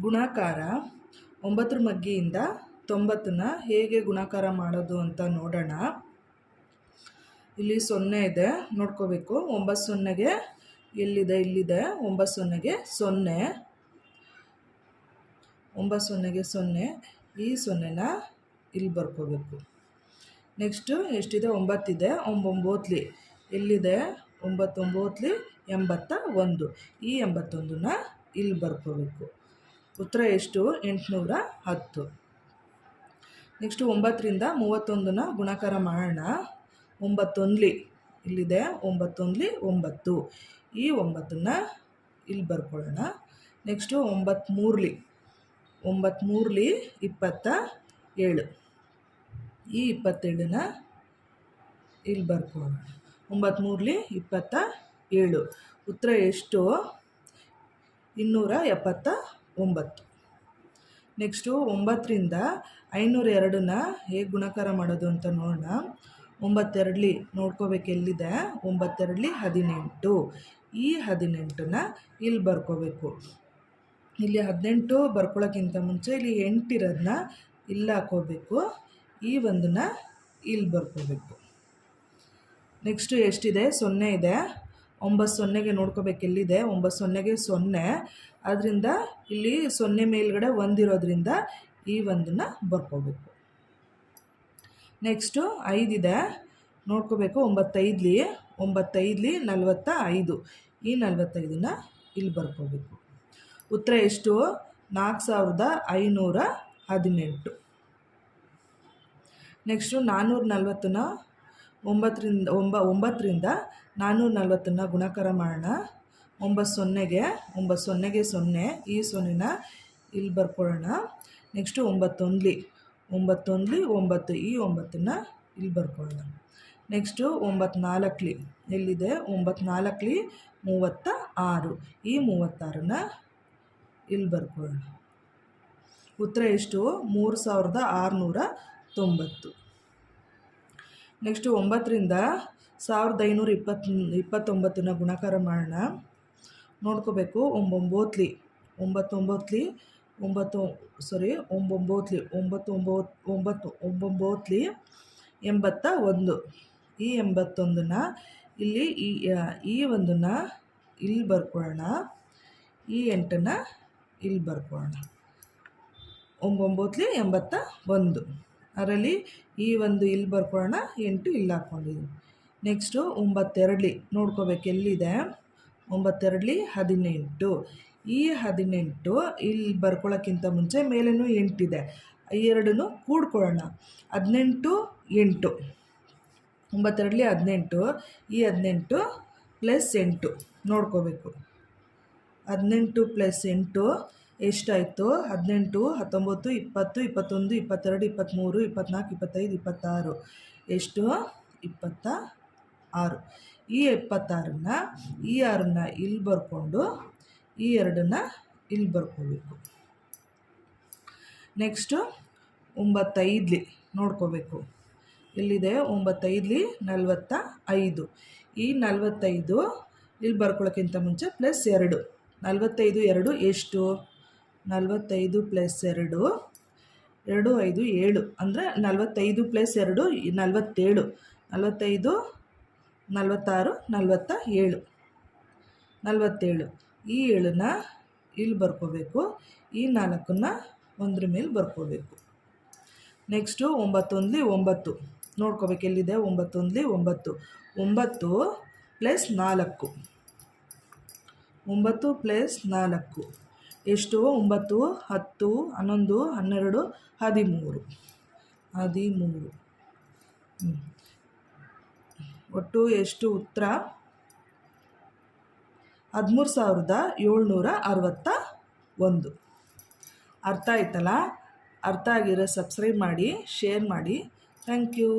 ಗುಣಾಕಾರ 9ರ ಮಗ್ಗಿಯಿಂದ 90ನ ಹೇಗೆ ಗುಣಾಕಾರ ಮಾಡೋದು ಅಂತ ನೋಡೋಣ. ಇಲ್ಲಿ 0 ಇದೆ, ನೋಡ್ಕೋಬೇಕು. 9 0ಗೆ ಎಲ್ಲಿದೆ, ಇಲ್ಲಿದೆ. 9 0ಗೆ 0, 9 0ಗೆ 0. ಈ 0ನ ಇಲ್ಲಿ ಬರ್ಕೋಬೇಕು. ನೆಕ್ಸ್ಟು ಎಷ್ಟಿದೆ, 9 ಇದೆ. 9 ಎಲ್ಲಿದೆ, 9 9 81. ಈ 81ನ ಇಲ್ಲಿ ಬರ್ಕೋಬೇಕು. ಉತ್ತರ ಎಷ್ಟು, 810. ನೆಕ್ಸ್ಟು 9ರಿಂದ 31ನ ಗುಣಾಕಾರ ಮಾಡೋಣ. 9 ಇಲ್ಲಿದೆ, 9 9. ಈ 9ನ ಇಲ್ಲಿ ಬರ್ಕೊಳ್ಳೋಣ. ನೆಕ್ಸ್ಟು 9 3 27. ಈ 27ನ ಇಲ್ಲಿ ಬರ್ಕೊಳ್ಳೋಣ. 9 3 27. ಉತ್ತರ ಎಷ್ಟು, 279. ನೆಕ್ಸ್ಟು 9ರಿಂದ 502ನ ಹೇಗೆ ಗುಣಾಕಾರ ಮಾಡೋದು ಅಂತ ನೋಡೋಣ. 9 2 ನೋಡ್ಕೋಬೇಕು, ಎಲ್ಲಿದೆ. 9 2 18. ಈ 18ನ ಇಲ್ಲಿ ಬರ್ಕೋಬೇಕು. ಇಲ್ಲಿ 18 ಬರ್ಕೊಳ್ಳೋಕ್ಕಿಂತ ಮುಂಚೆ ಇಲ್ಲಿ 8 ಇರೋದನ್ನ ಇಲ್ಲಿ ಹಾಕೋಬೇಕು. ಈ ಒಂದನ್ನ ಇಲ್ಲಿ ಬರ್ಕೋಬೇಕು. ನೆಕ್ಸ್ಟು ಎಷ್ಟಿದೆ, 0 ಇದೆ. 9 0ಗೆ ನೋಡ್ಕೋಬೇಕು, ಎಲ್ಲಿದೆ. 9 0ಗೆ 0. ಅದರಿಂದ ಇಲ್ಲಿ 0 ಮೇಲ್ಗಡೆ 1 ಇರೋದ್ರಿಂದ ಈ ಒಂದನ್ನು ಬರ್ಕೋಬೇಕು. ನೆಕ್ಸ್ಟು 5 ಇದೆ, ನೋಡ್ಕೋಬೇಕು. 9 5 45. ಈ 45ನ ಇಲ್ಲಿ ಬರ್ಕೋಬೇಕು. ಉತ್ತರ ಎಷ್ಟು, 4518. ನೆಕ್ಸ್ಟು 440ನ 9ರಿಂದ 440ನ ಗುಣಾಕಾರ ಮಾಡೋಣ. 9 0ಗೆ 0. ಈ 0ನ ಇಲ್ಲಿ ಬರ್ಕೊಳ್ಳೋಣ. ನೆಕ್ಸ್ಟು 9 1 9. ಈ 9ನ ಇಲ್ಲಿ ಬರ್ಕೊಳ್ಳೋಣ. ನೆಕ್ಸ್ಟು 9 4 ಎಲ್ಲಿದೆ. 9 4 36. ಈ 36ನ ಇಲ್ಲಿ ಬರ್ಕೊಳ್ಳೋಣ. ಉತ್ತರ ಎಷ್ಟು, 3690. ನೆಕ್ಸ್ಟು 9ರಿಂದ 1529ನ ಗುಣಾಕಾರ ಮಾಡೋಣ. ನೋಡ್ಕೋಬೇಕು. 9 9 81. ಈ 81ನ ಇಲ್ಲಿ ಈ ಒಂದನ್ನು ಇಲ್ಲಿ ಬರ್ಕೊಳ್ಳೋಣ. ಈ 8ನ ಇಲ್ಲಿ ಬರ್ಕೊಳ್ಳೋಣ. 9 81. ಅದರಲ್ಲಿ ಈ ಒಂದು ಇಲ್ಲಿ ಬರ್ಕೊಳ್ಳೋಣ, 8 ಇಲ್ಲಿ ಹಾಕ್ಕೊಂಡಿದ್ದೀನಿ. ನೆಕ್ಸ್ಟು 9 ನೋಡ್ಕೋಬೇಕು, ಎಲ್ಲಿದೆ. 9 18. ಈ 18 ಇಲ್ಲಿ ಬರ್ಕೊಳ್ಳೋಕ್ಕಿಂತ ಮುಂಚೆ ಮೇಲೇನೂ 8 ಇದೆ. ಈ ಎರಡನ್ನೂ ಕೂಡ್ಕೊಳ್ಳೋಣ. 18 8. 9 18. ಈ 18 ಪ್ಲಸ್ 8 ನೋಡ್ಕೋಬೇಕು. 18 ಪ್ಲಸ್ 8 ಎಷ್ಟಾಯಿತು, 18 19 20 21 22 23 24 25 26. ಎಷ್ಟು, 26. ಈ 26ನ ಈ 6ನ ಇಲ್ಲಿ ಬರ್ಕೊಂಡು ಈ 2ನ ಇಲ್ಲಿ ಬರ್ಕೋಬೇಕು. ನೆಕ್ಸ್ಟು 9 ನೋಡ್ಕೋಬೇಕು, ಎಲ್ಲಿದೆ. 9 45. ಈ 45 ಇಲ್ಲಿ ಬರ್ಕೊಳ್ಳೋಕ್ಕಿಂತ ಮುಂಚೆ ಪ್ಲಸ್ 2. 45 2 ಎಷ್ಟು, 45 ಪ್ಲಸ್ 2 2 5 7. ಅಂದರೆ 45 ಪ್ಲಸ್ 2 47. 45 46 47. 47. ಈ 7ನ ಇಲ್ಲಿ ಬರ್ಕೋಬೇಕು. ಈ 4ನ್ನ ಒಂದ್ರ ಮೇಲೆ ಬರ್ಕೋಬೇಕು. ನೆಕ್ಸ್ಟು 9 9 ನೋಡ್ಕೋಬೇಕು, ಎಲ್ಲಿದೆ. 9 9. 9 ಪ್ಲಸ್ 4. 9 ಪ್ಲಸ್ 4 ಎಷ್ಟು, 9 10 11 12 13. 13. ಒಟ್ಟು ಎಷ್ಟು, ಉತ್ತರ 13,761. ಅರ್ಥ ಆಯ್ತಲ್ಲ. ಅರ್ಥ ಆಗಿರೋ ಸಬ್ಸ್ಕ್ರೈಬ್ ಮಾಡಿ, ಶೇರ್ ಮಾಡಿ. Thank you.